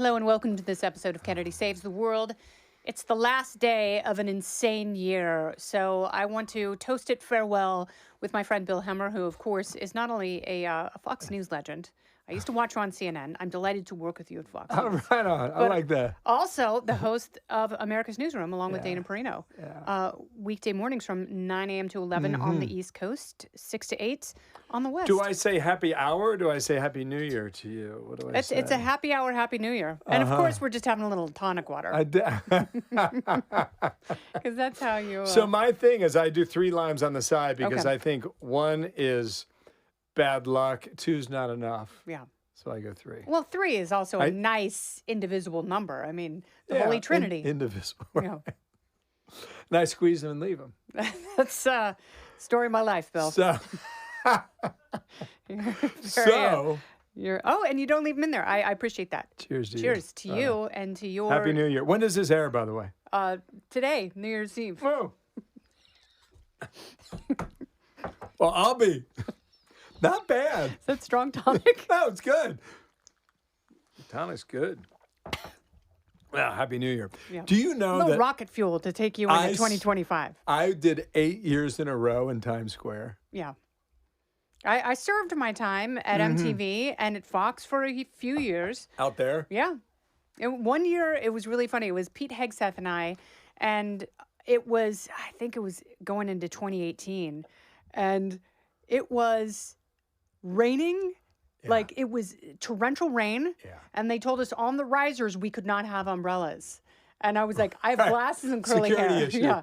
Hello and welcome to this episode of Kennedy Saves the World. It's the last day of an insane year, so I want to toast it farewell with my friend Bill Hemmer, who, of course, is not only a Fox News legend. I used to watch her on CNN. I'm delighted to work with you at Fox News. Right on. I like that. Also, the host of America's Newsroom, along with Dana Perino. Weekday mornings from 9 a.m. to 11 on the East Coast, 6 to 8 on the West. Do I say happy hour or do I say happy New Year to you? What do I say? It's a happy hour, happy New Year. And, of course, we're just having a little tonic water. Because that's how you... So my thing is I do 3 limes on the side because I think 1 is bad luck, 2's not enough. Yeah. So I go 3. Well, 3 is also a nice indivisible number. I mean, the Holy Trinity. Indivisible. Yeah. And I squeeze them and leave them. That's story of my life, Bill. So... and you don't leave them in there. I appreciate that. Cheers to you. Cheers to you and to your... Happy New Year. When does this air, by the way? Today, New Year's Eve. Whoa. Well, I'll be. Not bad. Is that strong tonic? No, it's good. The tonic's good. Well, Happy New Year. Yeah. Do you know that rocket fuel to take you into 2025? I did 8 years in a row in Times Square. Yeah. I served my time at MTV and at Fox for a few years. Out there? Yeah. And one year, it was really funny. It was Pete Hegseth and I think it was going into 2018. And it was raining. Yeah. Like, it was torrential rain. Yeah. And they told us on the risers we could not have umbrellas. And I was like, I have glasses and curly hair. Issue. Yeah.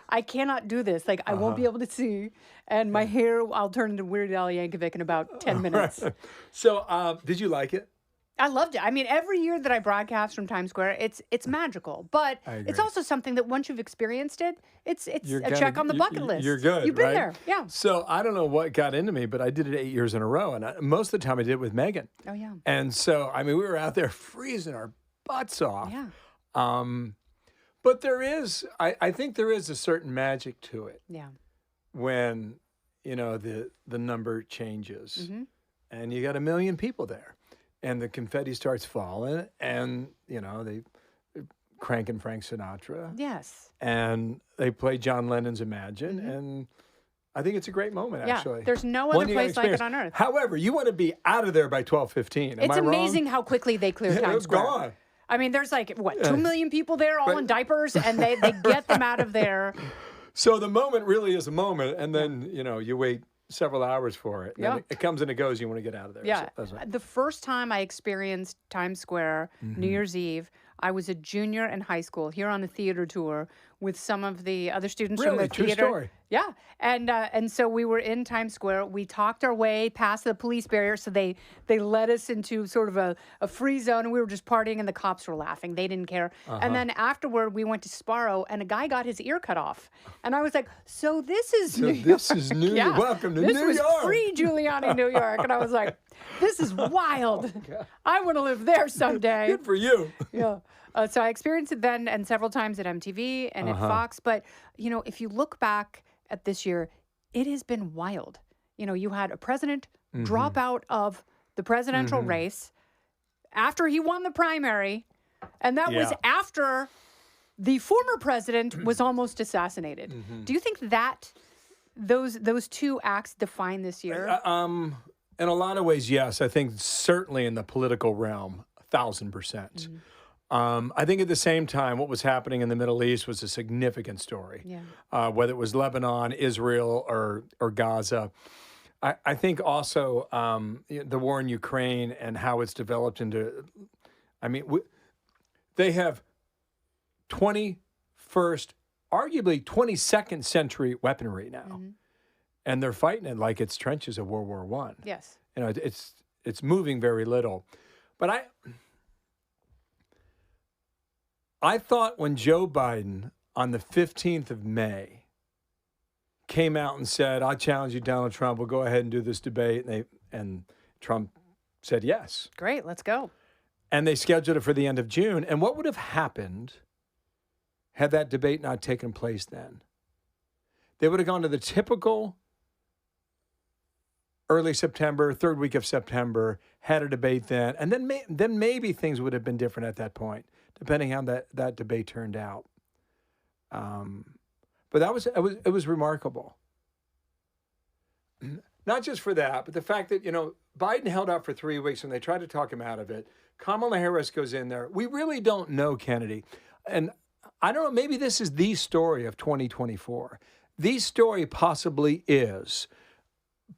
I cannot do this. Like, I won't be able to see. And my hair, I'll turn into Weird Al Yankovic in about 10 minutes. Right. So, did you like it? I loved it. I mean, every year that I broadcast from Times Square, it's magical. But it's also something that once you've experienced it, it's a check on the bucket list. You're good, You've been there, yeah. So I don't know what got into me, but I did it 8 years in a row. And most of the time I did it with Megan. Oh, yeah. And so, I mean, we were out there freezing our butts off. Yeah. But there is, I think there is a certain magic to it. Yeah. When, the number changes. And you got 1 million people there. And the confetti starts falling, and, they cranking Frank Sinatra. Yes. And they play John Lennon's Imagine, and I think it's a great moment, actually. There's no other place like it on earth. However, you want to be out of there by 12:15. It's amazing how quickly they clear Times Square. Gone. I mean, there's 2 million people there all in diapers, and they get them out of there. So the moment really is a moment, and then, you wait several hours for it. And then it comes and it goes. You want to get out of there. Yeah. So the first time I experienced Times Square, New Year's Eve, I was a junior in high school here on a theater tour with some of the other students from the True theater. Story. Yeah. And so we were in Times Square. We talked our way past the police barrier. So they led us into sort of a free zone, and we were just partying, and the cops were laughing. They didn't care. And then afterward, we went to Sparrow, and a guy got his ear cut off. And I was like, so this is New York. This is New York. Welcome to New York. This was pre-Giuliani New York. And I was like, this is wild. I want to live there someday. Good for you. Yeah. So I experienced it then and several times at MTV and at Fox. But, if you look back at this year, it has been wild. You had a president drop out of the presidential race after he won the primary. And that was after the former president was almost assassinated. Do you think that those two acts define this year? In a lot of ways, yes. I think certainly in the political realm, 1,000%. I think at the same time, what was happening in the Middle East was a significant story. Yeah. Whether it was Lebanon, Israel, or Gaza. I think also the war in Ukraine and how it's developed into, they have 21st, arguably 22nd century weaponry now. And they're fighting it like it's trenches of World War I. Yes. It's moving very little. But I thought when Joe Biden on the 15th of May came out and said, I challenge you, Donald Trump, we'll go ahead and do this debate. And Trump said yes. Great, let's go. And they scheduled it for the end of June. And what would have happened had that debate not taken place then? They would have gone to the typical early September, third week of September, had a debate then, and then maybe things would have been different at that point, depending how that debate turned out. Um, but it was remarkable. Not just for that, but the fact that, Biden held out for 3 weeks and they tried to talk him out of it. Kamala Harris goes in there. We really don't know, Kennedy. And I don't know, maybe this is the story of 2024. The story possibly is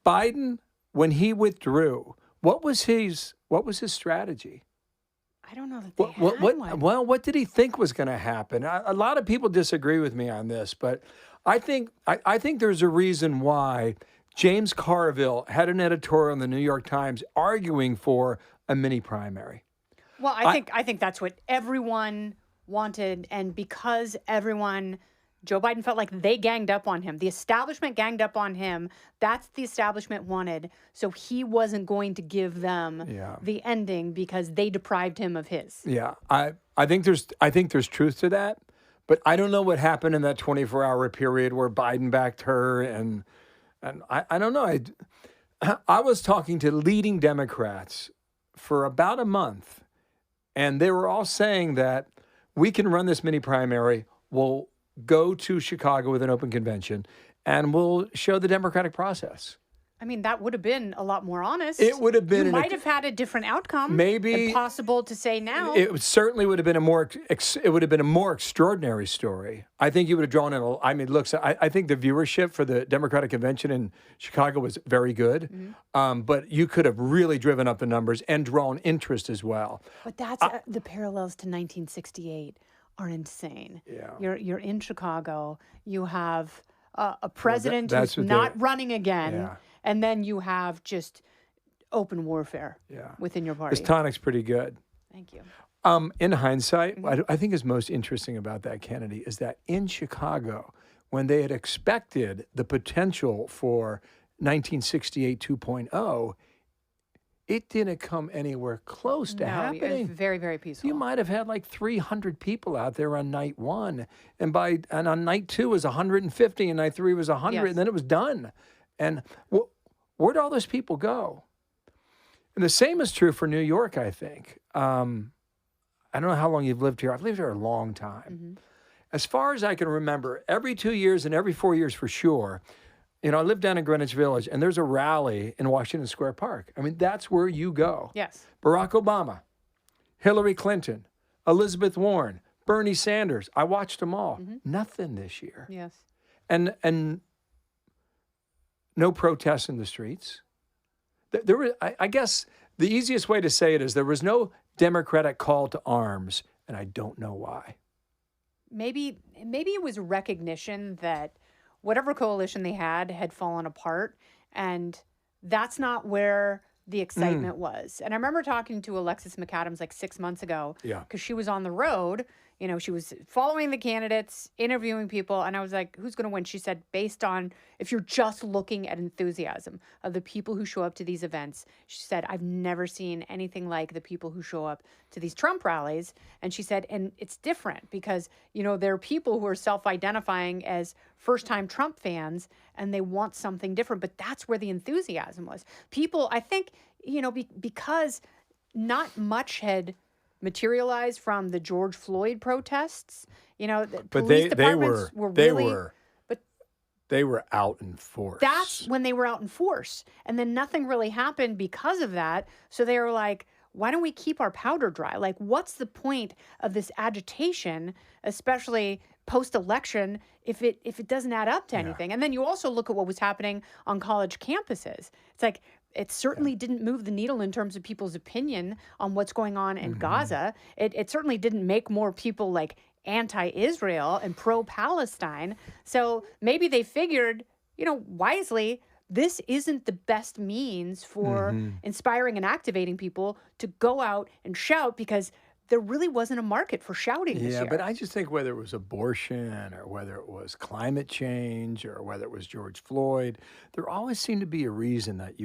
Biden, when he withdrew, what was his strategy? I don't know that they had one. Well, what did he think was going to happen? A lot of people disagree with me on this, but I think there's a reason why James Carville had an editorial in the New York Times arguing for a mini primary. Well, I think that's what everyone wanted, and because Joe Biden felt like they ganged up on him. The establishment ganged up on him. That's the establishment wanted. So he wasn't going to give them the ending because they deprived him of his. Yeah, I think there's truth to that, but I don't know what happened in that 24-hour period where Biden backed her, and I don't know. I was talking to leading Democrats for about a month, and they were all saying that we can run this mini primary. We'll go to Chicago with an open convention, and we'll show the democratic process. I mean, that would have been a lot more honest. It would have been. You might have had a different outcome. Maybe impossible to say now. It certainly would have been a more extraordinary story. I think you would have drawn in. I mean, look, I think the viewership for the Democratic Convention in Chicago was very good, but you could have really driven up the numbers and drawn interest as well. But that's the parallels to 1968 are insane. Yeah, you're in Chicago. You have a president who's not running again. Yeah. And then you have just open warfare within your party. This tonic's pretty good. Thank you. In hindsight, what I think is most interesting about that, Kennedy, is that in Chicago, when they had expected the potential for 1968 2.0, it didn't come anywhere close to happening. It was very, very peaceful. You might have had like 300 people out there on night one, and on night two was 150, and night three was 100, and then it was done. And where'd all those people go? And the same is true for New York, I think. I don't know how long you've lived here. I've lived here a long time. As far as I can remember, every 2 years and every 4 years for sure, I live down in Greenwich Village, and there's a rally in Washington Square Park. I mean, that's where you go. Yes. Barack Obama, Hillary Clinton, Elizabeth Warren, Bernie Sanders. I watched them all. Nothing this year. Yes. And no protests in the streets. There were, I guess the easiest way to say it is there was no Democratic call to arms, and I don't know why. Maybe it was a recognition that whatever coalition they had fallen apart, and that's not where the excitement was. And I remember talking to Alexis McAdams like 6 months ago, because she was on the road. She was following the candidates, interviewing people, and I was like, who's going to win? She said, based on, if you're just looking at enthusiasm of the people who show up to these events, she said, I've never seen anything like the people who show up to these Trump rallies. And she said, and it's different because, there are people who are self-identifying as first-time Trump fans, and they want something different. But that's where the enthusiasm was. People, I think, because not much had materialized from the George Floyd protests. The police departments were they were out in force. That's when they were out in force. And then nothing really happened because of that. So they were like, why don't we keep our powder dry? Like, what's the point of this agitation, especially post-election, if it doesn't add up to anything? And then you also look at what was happening on college campuses. It's like, it certainly didn't move the needle in terms of people's opinion on what's going on in Gaza. It certainly didn't make more people like anti-Israel and pro-Palestine. So maybe they figured, wisely, this isn't the best means for inspiring and activating people to go out and shout, because there really wasn't a market for shouting this year. Yeah, but I just think whether it was abortion or whether it was climate change or whether it was George Floyd, there always seemed to be a reason that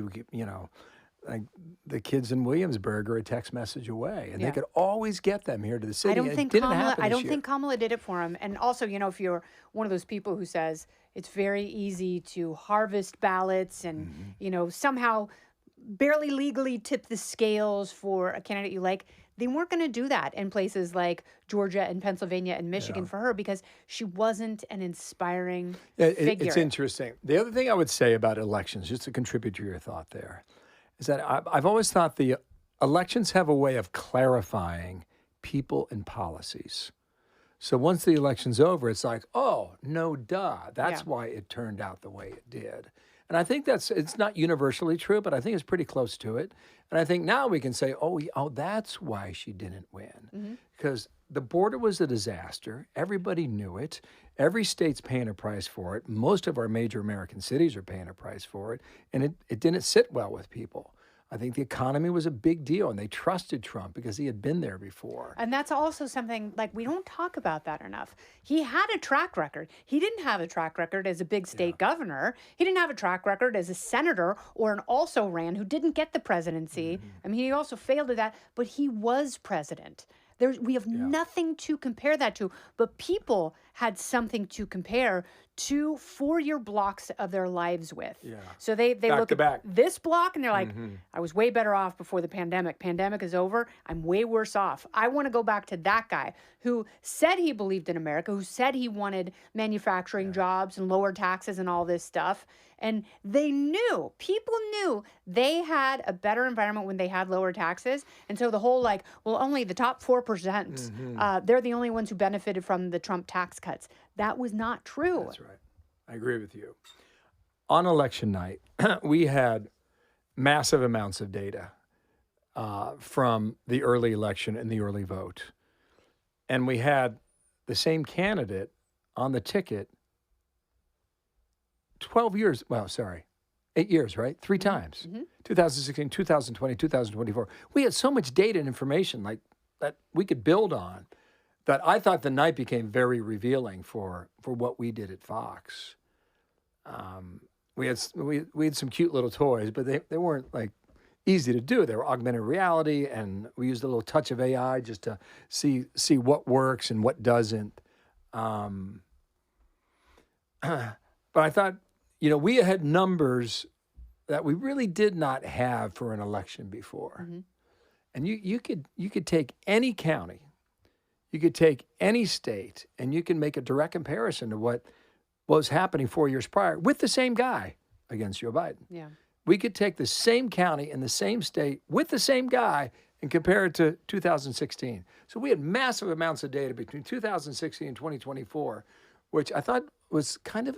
like the kids in Williamsburg are a text message away, and they Yeah. could always get them here to the city. I don't It think didn't Kamala. happen I this don't year. think Kamala did it for him. And also, if you're one of those people who says it's very easy to harvest ballots and somehow barely legally tip the scales for a candidate you like, they weren't going to do that in places like Georgia and Pennsylvania and Michigan for her because she wasn't an inspiring figure. It's interesting. The other thing I would say about elections, just to contribute to your thought there, is that I've always thought the elections have a way of clarifying people and policies. So once the election's over, it's like, oh, no, duh. That's why it turned out the way it did. And I think it's not universally true, but I think it's pretty close to it. And I think now we can say, oh, that's why she didn't win. Because the border was a disaster. Everybody knew it. Every state's paying a price for it. Most of our major American cities are paying a price for it. And it didn't sit well with people. I think the economy was a big deal, and they trusted Trump because he had been there before. And that's also something, like, we don't talk about that enough. He had a track record. He didn't have a track record as a big state governor. He didn't have a track record as a senator or an also-ran who didn't get the presidency. I mean, he also failed at that, but he was president. We have nothing to compare that to, but people had something to compare to 4-year blocks of their lives with. Yeah. So they look back. at this block and they're like, I was way better off before the pandemic. Pandemic is over. I'm way worse off. I want to go back to that guy who said he believed in America, who said he wanted manufacturing jobs and lower taxes and all this stuff. And people knew they had a better environment when they had lower taxes. And so the whole only the top 4%, they're the only ones who benefited from the Trump tax cuts. That was not true. That's right. I agree with you. On election night, we had massive amounts of data from the early election and the early vote. And we had the same candidate on the ticket 8 years, right? 3 times. 2016, 2020, 2024. We had so much data and information that we could build on that I thought the night became very revealing for what we did at Fox. We had some cute little toys, but they weren't easy to do. They were augmented reality, and we used a little touch of AI just to see what works and what doesn't. But I thought, we had numbers that we really did not have for an election before. And you could take any county, you could take any state, and you can make a direct comparison to what was happening 4 years prior with the same guy against Joe Biden. Yeah. We could take the same county in the same state with the same guy and compare it to 2016. So we had massive amounts of data between 2016 and 2024, which I thought was kind of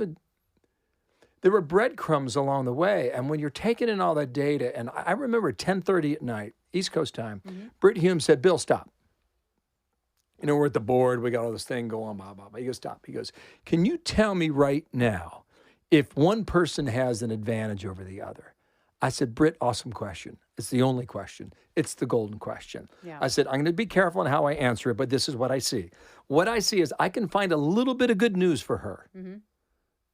there were breadcrumbs along the way. And when you're taking in all that data, and I remember at 10:30 at night, East Coast time, Britt Hume said, Bill, stop. We're at the board, we got all this thing going on, blah, blah, blah. He goes, stop. He goes, can you tell me right now if one person has an advantage over the other? I said, Britt, awesome question. It's the only question. It's the golden question. Yeah. I said, I'm going to be careful in how I answer it, but this is what I see. What I see is I can find a little bit of good news for her,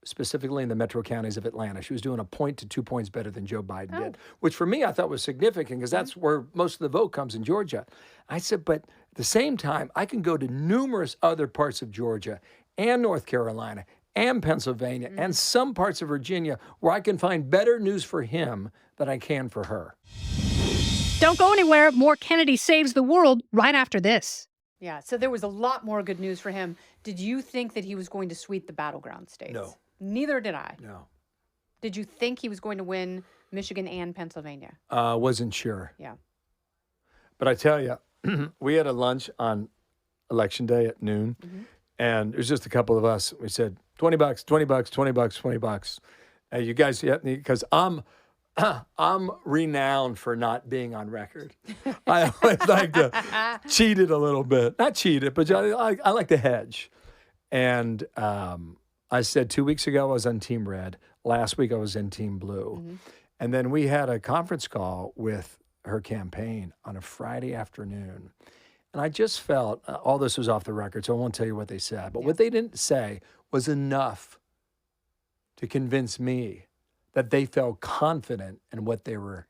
specifically in the metro counties of Atlanta. She was doing 1 to 2 points better than Joe Biden did, which for me I thought was significant because that's where most of the vote comes in Georgia. I said, but at the same time, I can go to numerous other parts of Georgia and North Carolina and Pennsylvania and some parts of Virginia where I can find better news for him than I can for her. Don't go anywhere. More Kennedy Saves the World right after this. Yeah, so there was a lot more good news for him. Did you think that he was going to sweep the battleground states? No. Neither did I. No. Did you think he was going to win Michigan and Pennsylvania? Wasn't sure. Yeah. But I tell you, we had a lunch on Election Day at noon, and it was just a couple of us. We said, $20, $20, $20, $20. You guys, because I'm renowned for not being on record. I always like to cheat it a little bit. Not cheat it, but I like to hedge. And I said 2 weeks ago I was on Team Red. Last week I was in Team Blue. And then we had a conference call with her campaign on a Friday afternoon. And I just felt, all this was off the record, so I won't tell you what they said. But what they didn't say was enough to convince me that they felt confident in what they were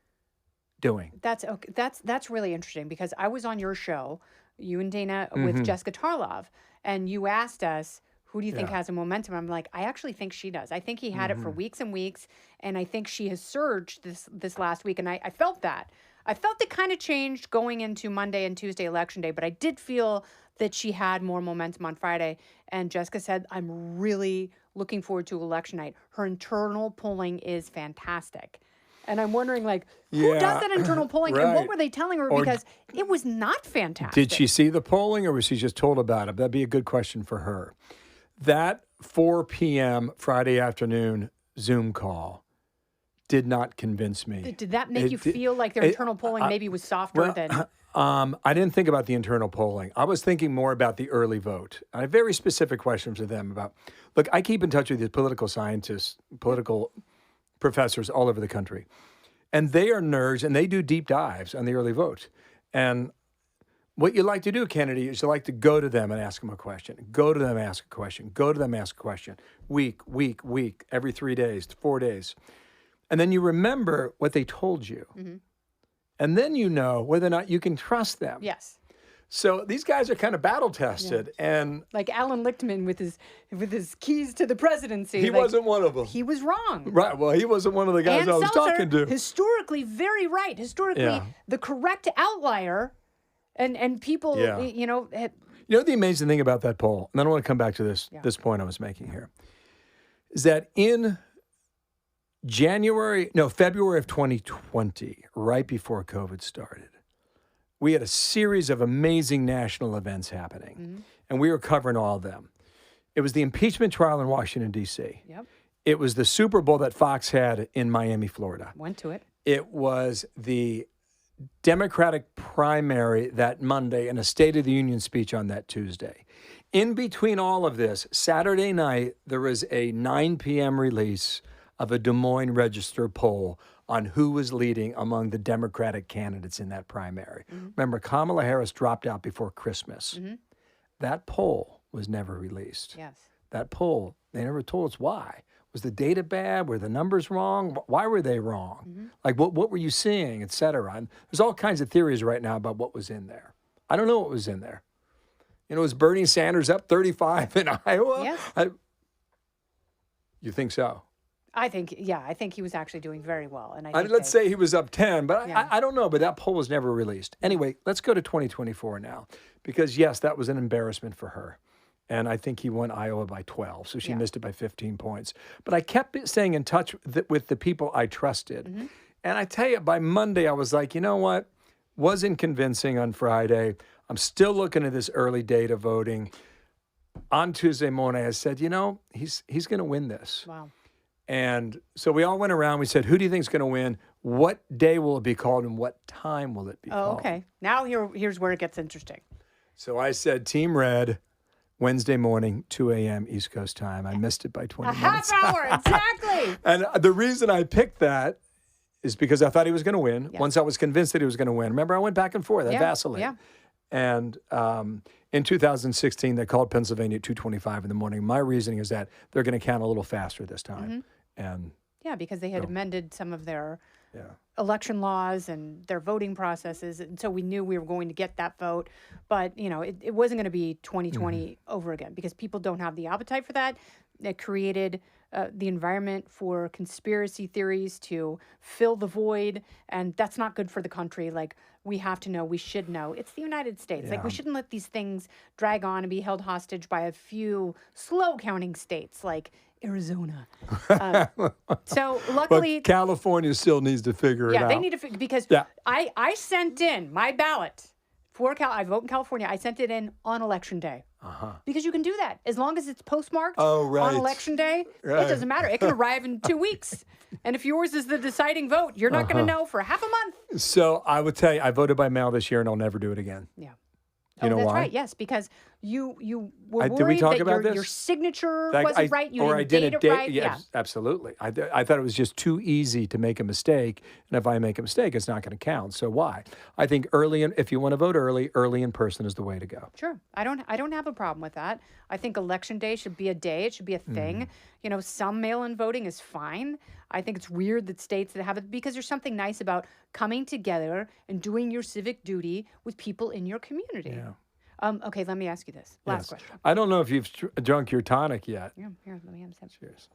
doing? That's okay. That's really interesting because I was on your show, you and Dana, with Jessica Tarlov, and you asked us, who do you think has a momentum? I'm like, I actually think she does. I think he had it for weeks and weeks, and I think she has surged this last week, and I felt that. I felt it kind of changed going into Monday and Tuesday election day, but I did feel that she had more momentum on Friday. And Jessica said, I'm really looking forward to election night. Her internal polling is fantastic. And I'm wondering, like, who does that internal polling? And what were they telling her? Because it was not fantastic. Did she see the polling or was she just told about it? That'd be a good question for her. That 4 p.m. Friday afternoon Zoom call did not convince me. Did that make you feel like their internal polling maybe was softer than... I didn't think about the internal polling. I was thinking more about the early vote. I have very specific questions for them about, look, I keep in touch with these political scientists, political professors all over the country. And they are nerds and they do deep dives on the early vote. And what you like to do, Kennedy, is you like to go to them and ask them a question. Go to them, ask a question. Go to them, ask a question. Week, every 3 days, 4 days. And then you remember what they told you. And then you know whether or not you can trust them. Yes. So these guys are kind of battle tested, and like Alan Lichtman with his keys to the presidency. He wasn't one of them. He was wrong. Right. Well, he wasn't one of the guys I was talking to. Historically, very right. Historically, the correct outlier, and people, you know. You know the amazing thing about that poll, and then I want to come back to this point I was making here, is that in February of 2020, right before COVID started, we had a series of amazing national events happening, and we were covering all of them. It was the impeachment trial in Washington, D.C. Yep. It was the Super Bowl that Fox had in Miami, Florida. Went to it. It was the Democratic primary that Monday and a State of the Union speech on that Tuesday. In between all of this, Saturday night, there was a 9 p.m. release of a Des Moines Register poll on who was leading among the Democratic candidates in that primary. Remember, Kamala Harris dropped out before Christmas. That poll was never released. Yes. That poll, they never told us why. Was the data bad? Were the numbers wrong? Why were they wrong? Like, what were you seeing, et cetera? And there's all kinds of theories right now about what was in there. I don't know what was in there. You know, was Bernie Sanders up 35 in Iowa? Yes. You think so? I think he was actually doing very well. And let's say he was up 10, but I don't know. But that poll was never released. Anyway, let's go to 2024 now, because yes, that was an embarrassment for her, and I think he won Iowa by 12, so she missed it by 15 points. But I kept staying in touch with the people I trusted, and I tell you, by Monday I was like, you know what, wasn't convincing on Friday. I'm still looking at this early data voting. On Tuesday morning, I said, you know, he's going to win this. Wow. And so we all went around. We said, who do you think is going to win? What day will it be called? And what time will it be called? Oh, okay. Now here's where it gets interesting. So I said, Team Red, Wednesday morning, 2 a.m. East Coast time. I missed it by 20 minutes. A half hour, exactly. And the reason I picked that is because I thought he was going to win. Once I was convinced that he was going to win. Remember, I went back and forth. I vacillated. Yeah. And in 2016, they called Pennsylvania at 2:25 in the morning. My reasoning is that they're going to count a little faster this time. And because they had amended some of their election laws and their voting processes, and so we knew we were going to get that vote. But you know, it wasn't going to be 2020 over again, because people don't have the appetite for that. It created the environment for conspiracy theories to fill the void, and that's not good for the country. Like, we have to know, we should know. It's the United States. Like, we shouldn't let these things drag on and be held hostage by a few slow counting states like Arizona. So luckily, but California still needs to figure it out. Yeah, they need to because I sent in my ballot for I vote in California. I sent it in on election day. Because you can do that as long as it's postmarked on election day. It doesn't matter. It can arrive in 2 weeks. And if yours is the deciding vote, you're not going to know for half a month. So I would tell you, I voted by mail this year, and I'll never do it again. Yeah. You know that's why? right. Yes, because you were Did we worried talk that about this? your signature That wasn't right. You or I didn't date it right. Yes, absolutely. I thought it was just too easy to make a mistake, and if I make a mistake, it's not going to count. So why? I think if you want to vote early in person is the way to go. Sure, I don't have a problem with that. I think election day should be a day. It should be a thing. Some mail-in voting is fine. I think it's weird that states that have it, because there's something nice about coming together and doing your civic duty with people in your community. Yeah. Okay, let me ask you this. Last question. I don't know if you've drunk your tonic yet. Yeah, here, let me have some. Cheers.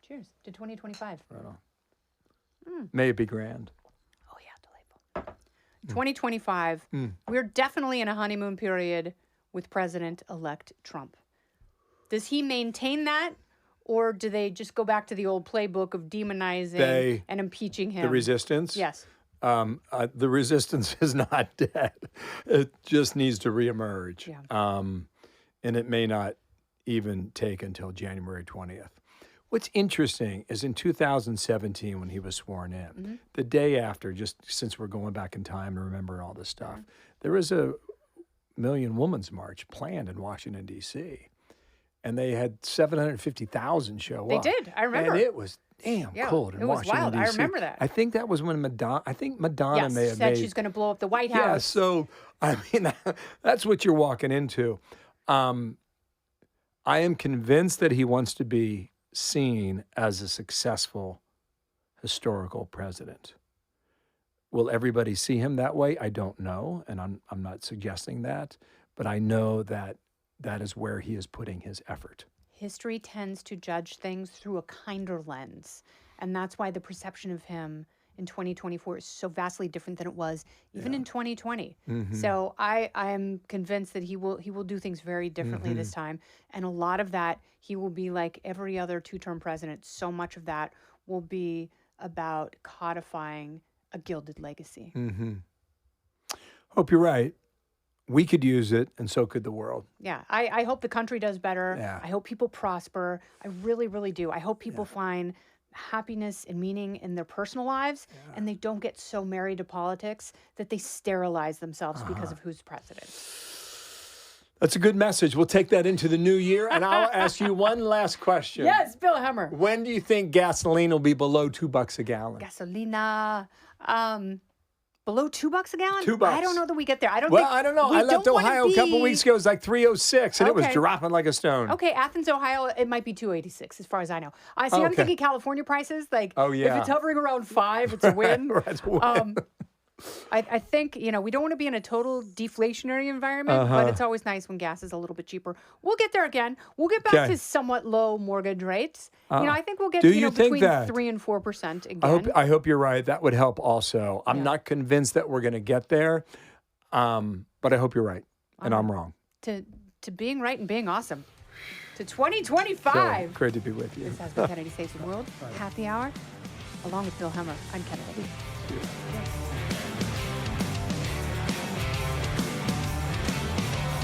Cheers to 2025. Right on. May it be grand. Oh, yeah, delightful. 2025, we're definitely in a honeymoon period with President-elect Trump. Does he maintain that, or do they just go back to the old playbook of demonizing and impeaching him? The resistance? Yes. The resistance is not dead. It just needs to reemerge. Yeah. And it may not even take until January 20th. What's interesting is in 2017, when he was sworn in, the day after, just since we're going back in time and remembering all this stuff, there was a Million Women's March planned in Washington, D.C., and they had 750,000 show up. They did. I remember. And it was cold in it was Washington, wild. D.C. I remember that. I think that was when Madonna may have said made... she's going to blow up the White House. Yeah, so, I mean, that's what you're walking into. I am convinced that he wants to be seen as a successful historical president. Will everybody see him that way? I don't know, and I'm not suggesting that, but I know that that is where he is putting his effort. History tends to judge things through a kinder lens, and that's why the perception of him in 2024 is so vastly different than it was even in 2020. So I'm convinced that he will do things very differently this time, and a lot of that he will be like every other two-term president. So much of that will be about codifying a gilded legacy. Hope you're right. We could use it, and so could the world. Yeah, I hope the country does better. Yeah. I hope people prosper. I really, really do. I hope people find happiness and meaning in their personal lives, and they don't get so married to politics that they sterilize themselves because of who's president. That's a good message. We'll take that into the new year, and I'll ask you one last question. Yes, Bill Hemmer. When do you think gasoline will be below $2 a gallon? Gasolina. Below $2 a gallon? $2. I don't know that we get there. I don't know. I left Ohio a couple weeks ago. It was like 306, and it was dropping like a stone. Okay, Athens, Ohio, it might be 286 as far as I know. I'm thinking California prices. Like, if it's hovering around 5, it's a win. It's a win. I think, we don't want to be in a total deflationary environment, but it's always nice when gas is a little bit cheaper. We'll get there again. We'll get back to somewhat low mortgage rates. I think we'll get between 3 and 4% again. I hope you're right. That would help also. I'm not convinced that we're going to get there, but I hope you're right, and I'm wrong. To being right and being awesome. To 2025. Great to be with you. This has been Kennedy Saves the World. Happy Hour. Along with Bill Hemmer, I'm Kennedy.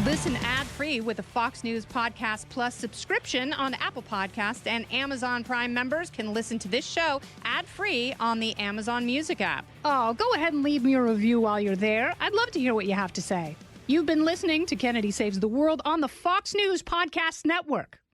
Listen ad-free with a Fox News Podcast Plus subscription on Apple Podcasts, and Amazon Prime members can listen to this show ad-free on the Amazon Music app. Oh, go ahead and leave me a review while you're there. I'd love to hear what you have to say. You've been listening to Kennedy Saves the World on the Fox News Podcast Network.